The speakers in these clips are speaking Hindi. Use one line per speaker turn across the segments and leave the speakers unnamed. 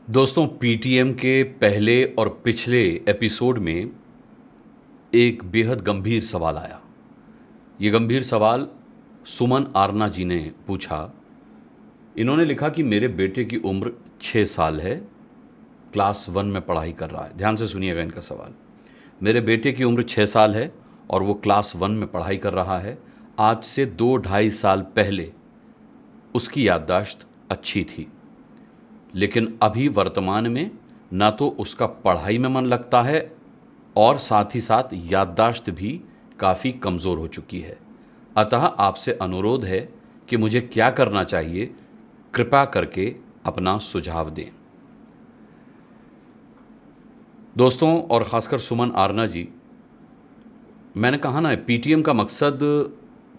दोस्तों, पीटीएम के पहले और पिछले एपिसोड में एक बेहद गंभीर सवाल आया। ये गंभीर सवाल सुमन आरना जी ने पूछा। इन्होंने लिखा कि मेरे बेटे की उम्र 6 साल है, क्लास 1 में पढ़ाई कर रहा है। ध्यान से सुनिएगा इनका सवाल। मेरे बेटे की उम्र 6 साल है और वो क्लास 1 में पढ़ाई कर रहा है। आज से 2-2.5 साल पहले उसकी याददाश्त अच्छी थी, लेकिन अभी वर्तमान में ना तो उसका पढ़ाई में मन लगता है और साथ ही साथ याददाश्त भी काफ़ी कमज़ोर हो चुकी है। अतः आपसे अनुरोध है कि मुझे क्या करना चाहिए, कृपया करके अपना सुझाव दें। दोस्तों और ख़ासकर सुमन आरना जी, मैंने कहा ना, पीटीएम का मकसद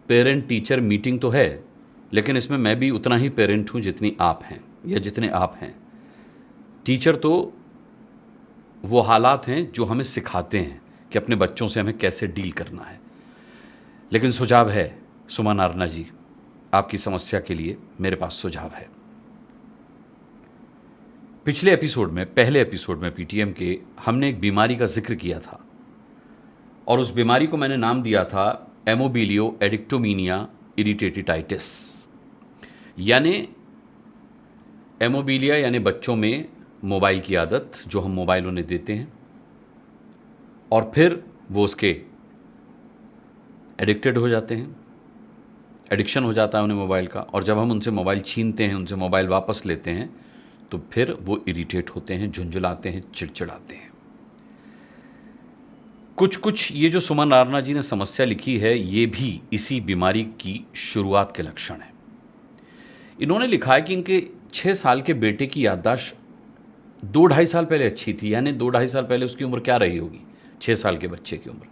पेरेंट टीचर मीटिंग तो है, लेकिन इसमें मैं भी उतना ही पेरेंट हूँ जितनी आप हैं या जितने आप हैं। टीचर तो वो हालात हैं जो हमें सिखाते हैं कि अपने बच्चों से हमें कैसे डील करना है। लेकिन सुझाव है सुमन आरना जी, आपकी समस्या के लिए मेरे पास सुझाव है। पिछले एपिसोड में, पहले एपिसोड में पीटीएम के, हमने एक बीमारी का जिक्र किया था और उस बीमारी को मैंने नाम दिया था एमोबिलियो एडिक्टोमीनिया इरिटेटिटाइटिस। यानी एमोबिलिया यानी बच्चों में मोबाइल की आदत, जो हम मोबाइल उन्हें देते हैं और फिर वो उसके एडिक्टेड हो जाते हैं, एडिक्शन हो जाता है उन्हें मोबाइल का। और जब हम उनसे मोबाइल छीनते हैं, उनसे मोबाइल वापस लेते हैं, तो फिर वो इरिटेट होते हैं, झुंझुलाते हैं, चिड़चिड़ाते हैं। कुछ कुछ ये जो सुमन आरना जी ने समस्या लिखी है, ये भी इसी बीमारी की शुरुआत के लक्षण हैं। इन्होंने लिखा है कि इनके 6 साल के बेटे की याददाश्त 2-2.5 साल पहले अच्छी थी। यानी 2-2.5 साल पहले उसकी उम्र क्या रही होगी? 6 साल के बच्चे की उम्र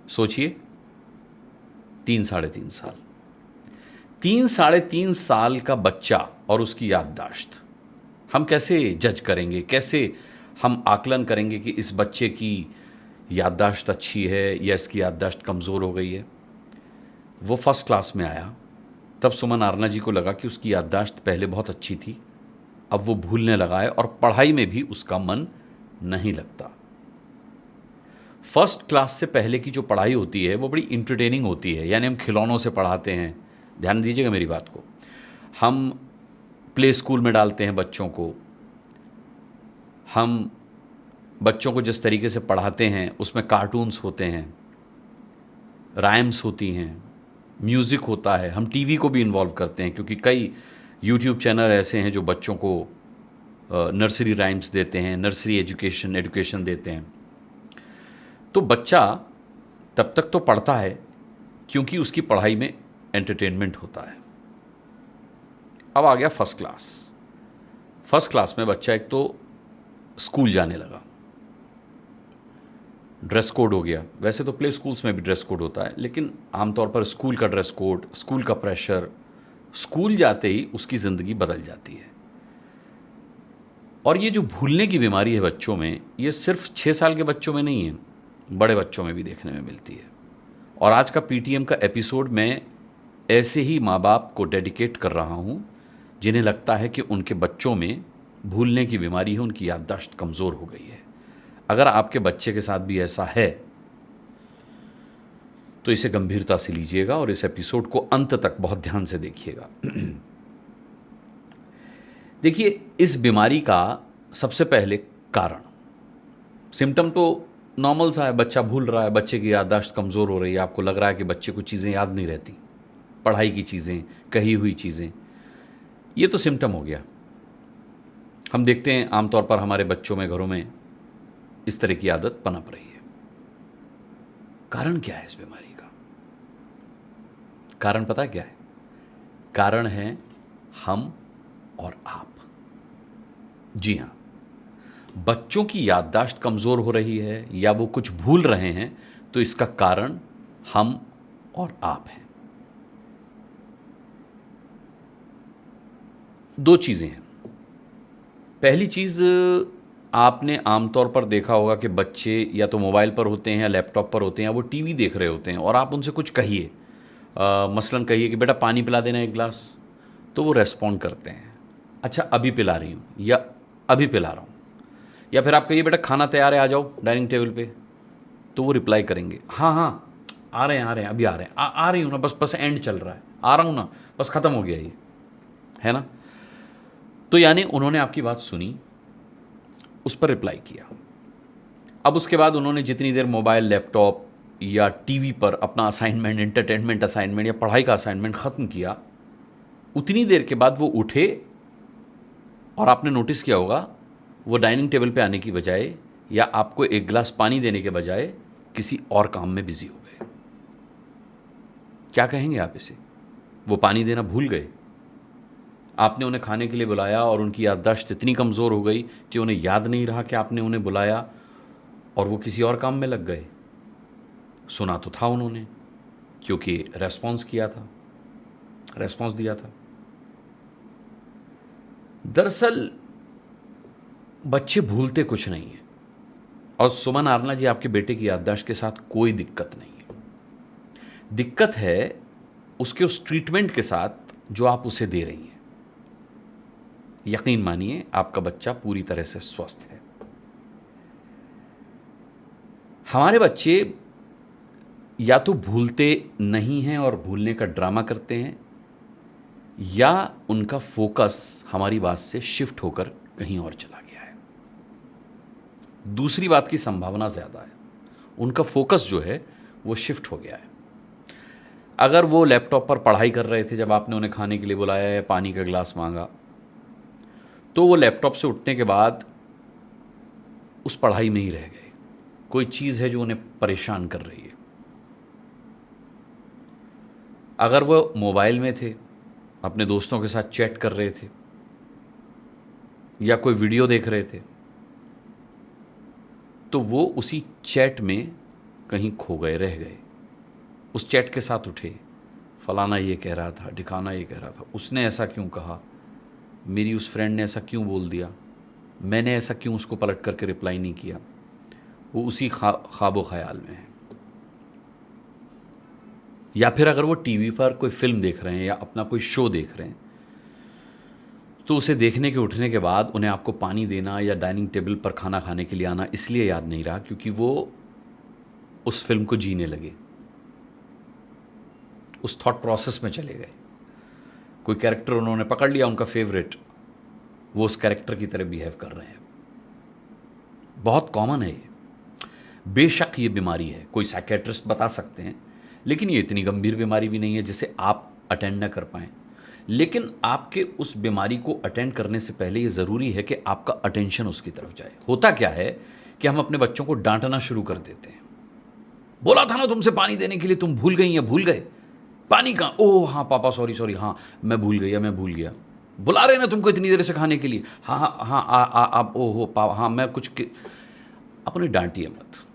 सोचिए, 3-3.5 साल। 3-3.5 साल का बच्चा और उसकी याददाश्त, हम कैसे जज करेंगे, कैसे हम आकलन करेंगे कि इस बच्चे की याददाश्त अच्छी है या इसकी याददाश्त कमज़ोर हो गई है? वो फर्स्ट क्लास में आया, तब सुमन आरना जी को लगा कि उसकी याददाश्त पहले बहुत अच्छी थी, अब वो भूलने लगा है और पढ़ाई में भी उसका मन नहीं लगता। फर्स्ट क्लास से पहले की जो पढ़ाई होती है वो बड़ी इंटरटेनिंग होती है। यानी हम खिलौनों से पढ़ाते हैं, ध्यान दीजिएगा मेरी बात को। हम प्ले स्कूल में डालते हैं बच्चों को, हम बच्चों को जिस तरीके से पढ़ाते हैं उसमें कार्टून्स होते हैं, राइम्स होती हैं, म्यूज़िक होता है। हम टीवी को भी इन्वॉल्व करते हैं, क्योंकि कई यूट्यूब चैनल ऐसे हैं जो बच्चों को नर्सरी राइम्स देते हैं, नर्सरी एजुकेशन देते हैं। तो बच्चा तब तक तो पढ़ता है क्योंकि उसकी पढ़ाई में एंटरटेनमेंट होता है। अब आ गया फर्स्ट क्लास। फर्स्ट क्लास में बच्चा एक तो स्कूल जाने लगा, ड्रेस कोड हो गया। वैसे तो प्ले स्कूल्स में भी ड्रेस कोड होता है, लेकिन आमतौर पर स्कूल का ड्रेस कोड, स्कूल का प्रेशर, स्कूल जाते ही उसकी ज़िंदगी बदल जाती है। और ये जो भूलने की बीमारी है बच्चों में, ये सिर्फ 6 साल के बच्चों में नहीं है, बड़े बच्चों में भी देखने में मिलती है। और आज का पीटीएम का एपिसोड मैं ऐसे ही माँ बाप को डेडिकेट कर रहा हूँ जिन्हें लगता है कि उनके बच्चों में भूलने की बीमारी है, उनकी याददाश्त कमज़ोर हो गई है। अगर आपके बच्चे के साथ भी ऐसा है तो इसे गंभीरता से लीजिएगा और इस एपिसोड को अंत तक बहुत ध्यान से देखिएगा। देखिए, इस बीमारी का सबसे पहले कारण, सिम्टम तो नॉर्मल सा है, बच्चा भूल रहा है, बच्चे की याददाश्त कमज़ोर हो रही है, आपको लग रहा है कि बच्चे को चीज़ें याद नहीं रहती, पढ़ाई की चीज़ें, कही हुई चीज़ें, ये तो सिम्टम हो गया। हम देखते हैं आमतौर पर हमारे बच्चों में, घरों में इस तरह की आदत पनप रही है। कारण क्या है इस बीमारी का? कारण पता है क्या है? कारण है हम और आप। जी हाँ, बच्चों की याददाश्त कमज़ोर हो रही है या वो कुछ भूल रहे हैं, तो इसका कारण हम और आप हैं। दो चीज़ें हैं। पहली चीज़, आपने आमतौर पर देखा होगा कि बच्चे या तो मोबाइल पर होते हैं या लैपटॉप पर होते हैं या वो टीवी देख रहे होते हैं और आप उनसे कुछ कहिए, मसलन कहिए कि बेटा पानी पिला देना एक गिलास, तो वो रेस्पॉन्ड करते हैं, अच्छा अभी पिला रही हूँ, या अभी पिला रहा हूँ। या फिर आप कहिए बेटा खाना तैयार है, आ जाओ डाइनिंग टेबल पे, तो वो रिप्लाई करेंगे हाँ हाँ आ रहे हैं अभी आ रहे हैं, आ रही हूँ ना, बस एंड चल रहा है, आ रहा हूँ ना, बस ख़त्म हो गया ये, है ना। तो यानी उन्होंने आपकी बात सुनी, उस पर रिप्लाई किया। अब उसके बाद उन्होंने जितनी देर मोबाइल, लैपटॉप या टीवी पर अपना असाइनमेंट, एंटरटेनमेंट असाइनमेंट या पढ़ाई का असाइनमेंट ख़त्म किया, उतनी देर के बाद वो उठे और आपने नोटिस किया होगा वो डाइनिंग टेबल पे आने की बजाय या आपको एक गिलास पानी देने के बजाय किसी और काम में बिजी हो गए। क्या कहेंगे आप इसे? वो पानी देना भूल गए। आपने उन्हें खाने के लिए बुलाया और उनकी याददाश्त इतनी कमज़ोर हो गई कि उन्हें याद नहीं रहा कि आपने उन्हें बुलाया, और वो किसी और काम में लग गए। सुना तो था उन्होंने, क्योंकि रेस्पॉन्स किया था, रेस्पॉन्स दिया था। दरअसल बच्चे भूलते कुछ नहीं है, और सुमन आरना जी, आपके बेटे की याददाश्त के साथ कोई दिक्कत नहीं है। दिक्कत है उसके उस ट्रीटमेंट के साथ जो आप उसे दे रही हैं। यकीन मानिए आपका बच्चा पूरी तरह से स्वस्थ है। हमारे बच्चे या तो भूलते नहीं हैं और भूलने का ड्रामा करते हैं, या उनका फोकस हमारी बात से शिफ्ट होकर कहीं और चला गया है। दूसरी बात की संभावना ज़्यादा है, उनका फोकस जो है वो शिफ्ट हो गया है। अगर वो लैपटॉप पर पढ़ाई कर रहे थे जब आपने उन्हें खाने के लिए बुलाया या पानी का गिलास मांगा, तो वो लैपटॉप से उठने के बाद उस पढ़ाई में ही रह गए। कोई चीज़ है जो उन्हें परेशान कर रही है। अगर वो मोबाइल में थे, अपने दोस्तों के साथ चैट कर रहे थे या कोई वीडियो देख रहे थे, तो वो उसी चैट में कहीं खो गए, रह गए। उस चैट के साथ उठे, फलाना ये कह रहा था, ढिकाना ये कह रहा था, उसने ऐसा क्यों कहा, मेरी उस फ्रेंड ने ऐसा क्यों बोल दिया, मैंने ऐसा क्यों उसको पलट करके रिप्लाई नहीं किया। वो उसी ख्वाबो ख्याल में है। या फिर अगर वो टीवी पर कोई फिल्म देख रहे हैं या अपना कोई शो देख रहे हैं, तो उसे देखने के उठने के बाद उन्हें आपको पानी देना या डाइनिंग टेबल पर खाना खाने के लिए आना इसलिए याद नहीं रहा क्योंकि वो उस फिल्म को जीने लगे, उस थॉट प्रोसेस में चले गए। कोई कैरेक्टर उन्होंने पकड़ लिया उनका फेवरेट, वो उस कैरेक्टर की तरह बिहेव कर रहे हैं। बहुत कॉमन है ये। बेशक ये बीमारी है, कोई साइकेट्रिस्ट बता सकते हैं, लेकिन ये इतनी गंभीर बीमारी भी नहीं है जिसे आप अटेंड ना कर पाएँ। लेकिन आपके उस बीमारी को अटेंड करने से पहले ये ज़रूरी है कि आपका अटेंशन उसकी तरफ जाए। होता क्या है कि हम अपने बच्चों को डांटना शुरू कर देते हैं। बोला था ना तुमसे पानी देने के लिए, तुम भूल गई या भूल गए, पानी कहाँ, ओह हाँ पापा सॉरी हाँ मैं भूल गया, बुला रहे ना तुमको इतनी देर से खाने के लिए, हाँ हाँ हाँ आप ओहो पापा हाँ मैं आप उन्हें डांटिए मत,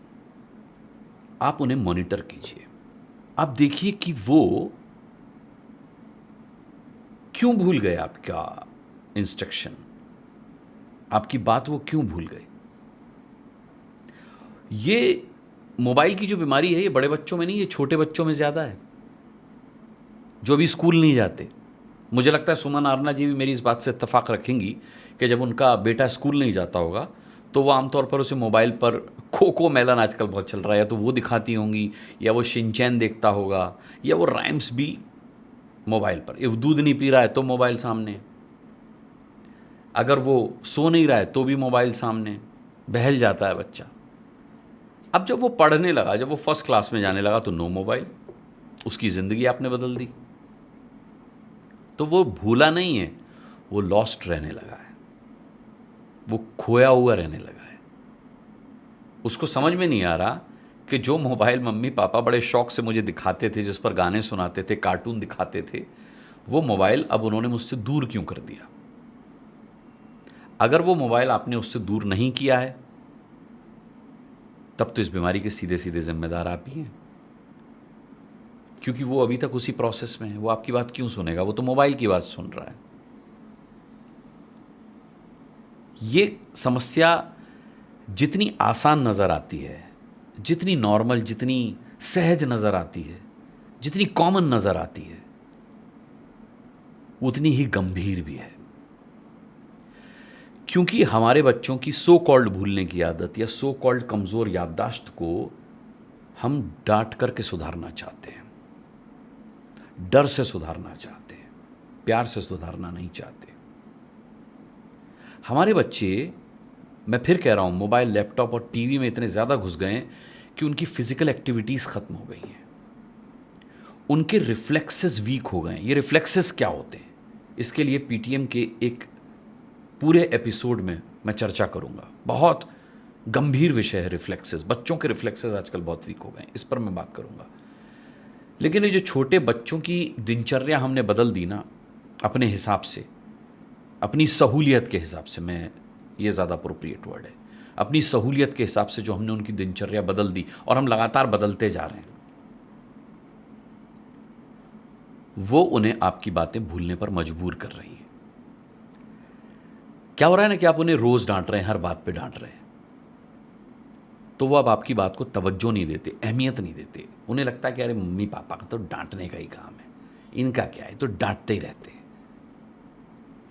आप उन्हें मॉनिटर कीजिए। आप देखिए कि वो क्यों भूल गए आपका इंस्ट्रक्शन, आपकी बात वो क्यों भूल गए। ये मोबाइल की जो बीमारी है ये बड़े बच्चों में नहीं, ये छोटे बच्चों में ज़्यादा है जो अभी स्कूल नहीं जाते। मुझे लगता है सुमन आरना जी भी मेरी इस बात से इत्तेफाक रखेंगी कि जब उनका बेटा स्कूल नहीं जाता होगा तो वो आमतौर पर उसे मोबाइल पर खो मेलन आजकल बहुत चल रहा है, या तो वो दिखाती होंगी, या वो शिनचैन देखता होगा, या वो राइम्स भी मोबाइल पर। ये दूध नहीं पी रहा है तो मोबाइल सामने, अगर वो सो नहीं रहा है तो भी मोबाइल सामने, बहल जाता है बच्चा। अब जब वो पढ़ने लगा, जब वो फर्स्ट क्लास में जाने लगा तो नो मोबाइल, उसकी ज़िंदगी आपने बदल दी। तो वो भूला नहीं है, वो लॉस्ट रहने लगा है, वो खोया हुआ रहने लगा है। उसको समझ में नहीं आ रहा कि जो मोबाइल मम्मी पापा बड़े शौक से मुझे दिखाते थे, जिस पर गाने सुनाते थे, कार्टून दिखाते थे, वो मोबाइल अब उन्होंने मुझसे दूर क्यों कर दिया। अगर वो मोबाइल आपने उससे दूर नहीं किया है तब तो इस बीमारी के सीधे सीधे जिम्मेदार आप ही हैं, क्योंकि वो अभी तक उसी प्रोसेस में है। वो आपकी बात क्यों सुनेगा, वो तो मोबाइल की बात सुन रहा है। ये समस्या जितनी आसान नज़र आती है, जितनी नॉर्मल, जितनी सहज नज़र आती है, जितनी कॉमन नज़र आती है, उतनी ही गंभीर भी है। क्योंकि हमारे बच्चों की सो कॉल्ड भूलने की आदत या सो कॉल्ड कमज़ोर याददाश्त को हम डांट करके सुधारना चाहते हैं, डर से सुधारना चाहते हैं, प्यार से सुधारना नहीं चाहते। हमारे बच्चे, मैं फिर कह रहा हूँ, मोबाइल, लैपटॉप और टीवी में इतने ज़्यादा घुस गए हैं कि उनकी फिजिकल एक्टिविटीज़ ख़त्म हो गई हैं, उनके रिफ्लेक्सेस वीक हो गए हैं। ये रिफ्लेक्सेस क्या होते हैं, इसके लिए पीटीएम के एक पूरे एपिसोड में मैं चर्चा करूंगा। बहुत गंभीर विषय है रिफ्लेक्सेस। बच्चों के रिफ्लेक्सेस आजकल बहुत वीक हो गए हैं, इस पर मैं बात करूंगा। लेकिन ये जो छोटे बच्चों की दिनचर्या हमने बदल दी ना, अपने हिसाब से, अपनी सहूलियत के हिसाब से, मैं ये ज़्यादा अप्रोप्रिएट वर्ड है, अपनी सहूलियत के हिसाब से जो हमने उनकी दिनचर्या बदल दी और हम लगातार बदलते जा रहे हैं, वो उन्हें आपकी बातें भूलने पर मजबूर कर रही हैं। क्या हो रहा है ना कि आप उन्हें रोज डांट रहे हैं, हर बात पे डांट रहे हैं, तो वो अब आपकी बात को तवज्जो नहीं देते, अहमियत नहीं देते। उन्हें लगता है कि अरे मम्मी पापा का तो डांटने का ही काम है, इनका क्या है, तो डांटते ही रहते हैं।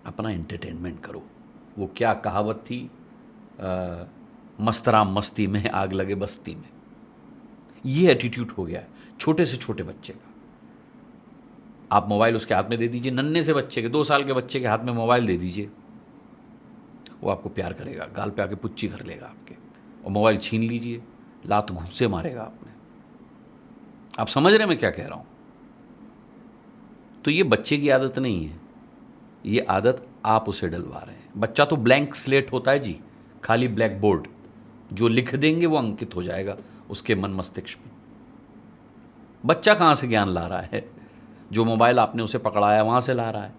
अपना एंटरटेनमेंट करो। वो क्या कहावत थी, मस्तराम मस्ती में आग लगे बस्ती में। ये एटीट्यूड हो गया है छोटे से छोटे बच्चे का। आप मोबाइल उसके हाथ में दे दीजिए, नन्हे से बच्चे के, 2 साल के बच्चे के हाथ में मोबाइल दे दीजिए, वो आपको प्यार करेगा, गाल पे आके पुच्ची कर लेगा आपके। और मोबाइल छीन लीजिए, लात घूंसे मारेगा आपने। आप समझ रहे हैं मैं क्या कह रहा हूं? तो ये बच्चे की आदत नहीं है, ये आदत आप उसे डलवा रहे हैं। बच्चा तो ब्लैंक स्लेट होता है जी, खाली ब्लैक बोर्ड, जो लिख देंगे वो अंकित हो जाएगा उसके मन मस्तिष्क में। बच्चा कहां से ज्ञान ला रहा है? जो मोबाइल आपने उसे पकड़ाया वहां से ला रहा है,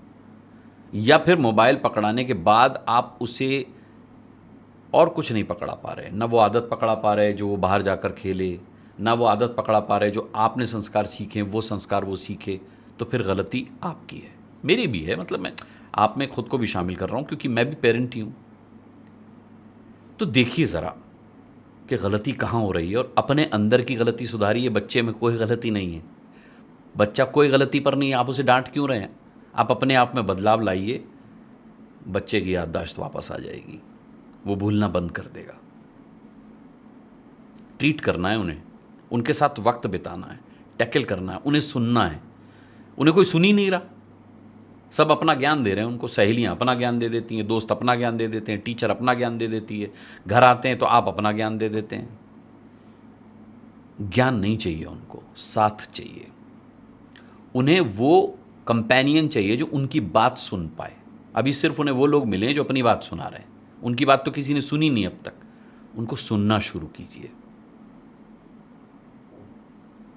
या फिर मोबाइल पकड़ाने के बाद आप उसे और कुछ नहीं पकड़ा पा रहे। ना वो आदत पकड़ा पा रहे जो वो बाहर जाकर खेले, ना वो आदत पकड़ा पा रहे जो आपने संस्कार सीखे, वो संस्कार वो सीखे। तो फिर गलती आपकी है, मेरी भी है। मतलब मैं आप में खुद को भी शामिल कर रहा हूं क्योंकि मैं भी पेरेंट ही हूं। तो देखिए ज़रा कि गलती कहाँ हो रही है और अपने अंदर की गलती सुधारिए। बच्चे में कोई गलती नहीं है, बच्चा कोई गलती पर नहीं है, आप उसे डांट क्यों रहे हैं? आप अपने आप में बदलाव लाइए, बच्चे की याददाश्त वापस आ जाएगी, वो भूलना बंद कर देगा। ट्रीट करना है उन्हें, उनके साथ वक्त बिताना है, टैकल करना है, उन्हें सुनना है। उन्हें कोई सुन ही नहीं रहा, सब अपना ज्ञान दे रहे हैं उनको। सहेलियां अपना ज्ञान दे देती हैं, दोस्त अपना ज्ञान दे देते हैं, टीचर अपना ज्ञान दे देती है, घर आते हैं तो आप अपना ज्ञान दे देते हैं। ज्ञान नहीं चाहिए उनको, साथ चाहिए उन्हें। वो कंपेनियन चाहिए जो उनकी बात सुन पाए। अभी सिर्फ उन्हें वो लोग मिले जो अपनी बात सुना रहे हैं, उनकी बात तो किसी ने सुनी नहीं अब तक। उनको सुनना शुरू कीजिए।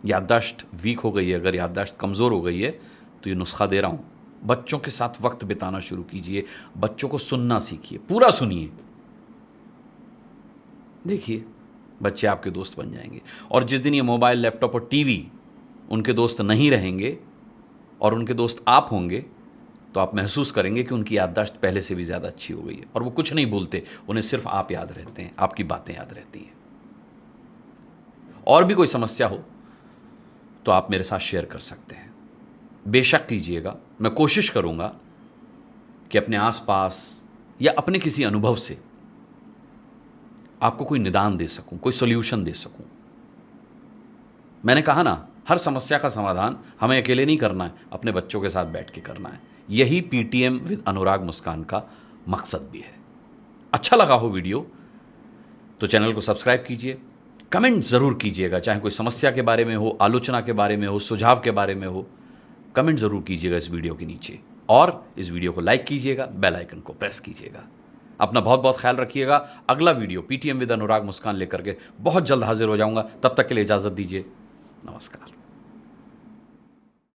याददाश्त वीक हो गई है, अगर याददाश्त कमज़ोर हो गई है तो ये नुस्खा दे रहा हूं, बच्चों के साथ वक्त बिताना शुरू कीजिए, बच्चों को सुनना सीखिए, पूरा सुनिए। देखिए बच्चे आपके दोस्त बन जाएंगे। और जिस दिन ये मोबाइल, लैपटॉप और टीवी उनके दोस्त नहीं रहेंगे और उनके दोस्त आप होंगे, तो आप महसूस करेंगे कि उनकी याददाश्त पहले से भी ज़्यादा अच्छी हो गई है और वो कुछ नहीं भूलते, उन्हें सिर्फ आप याद रहते हैं, आपकी बातें याद रहती हैं। और भी कोई समस्या हो तो आप मेरे साथ शेयर कर सकते हैं, बेशक कीजिएगा। मैं कोशिश करूंगा कि अपने आसपास या अपने किसी अनुभव से आपको कोई निदान दे सकूं, कोई सॉल्यूशन दे सकूं। मैंने कहा ना, हर समस्या का समाधान हमें अकेले नहीं करना है, अपने बच्चों के साथ बैठ के करना है। यही पीटीएम विद अनुराग मुस्कान का मकसद भी है। अच्छा लगा हो वीडियो तो चैनल को सब्सक्राइब कीजिए, कमेंट ज़रूर कीजिएगा, चाहे कोई समस्या के बारे में हो, आलोचना के बारे में हो, सुझाव के बारे में हो, कमेंट ज़रूर कीजिएगा इस वीडियो के नीचे। और इस वीडियो को लाइक कीजिएगा, बेल आइकन को प्रेस कीजिएगा। अपना बहुत बहुत ख्याल रखिएगा। अगला वीडियो पीटीएम विद अनुराग मुस्कान लेकर के बहुत जल्द हाजिर हो जाऊंगा। तब तक के लिए इजाज़त दीजिए। नमस्कार।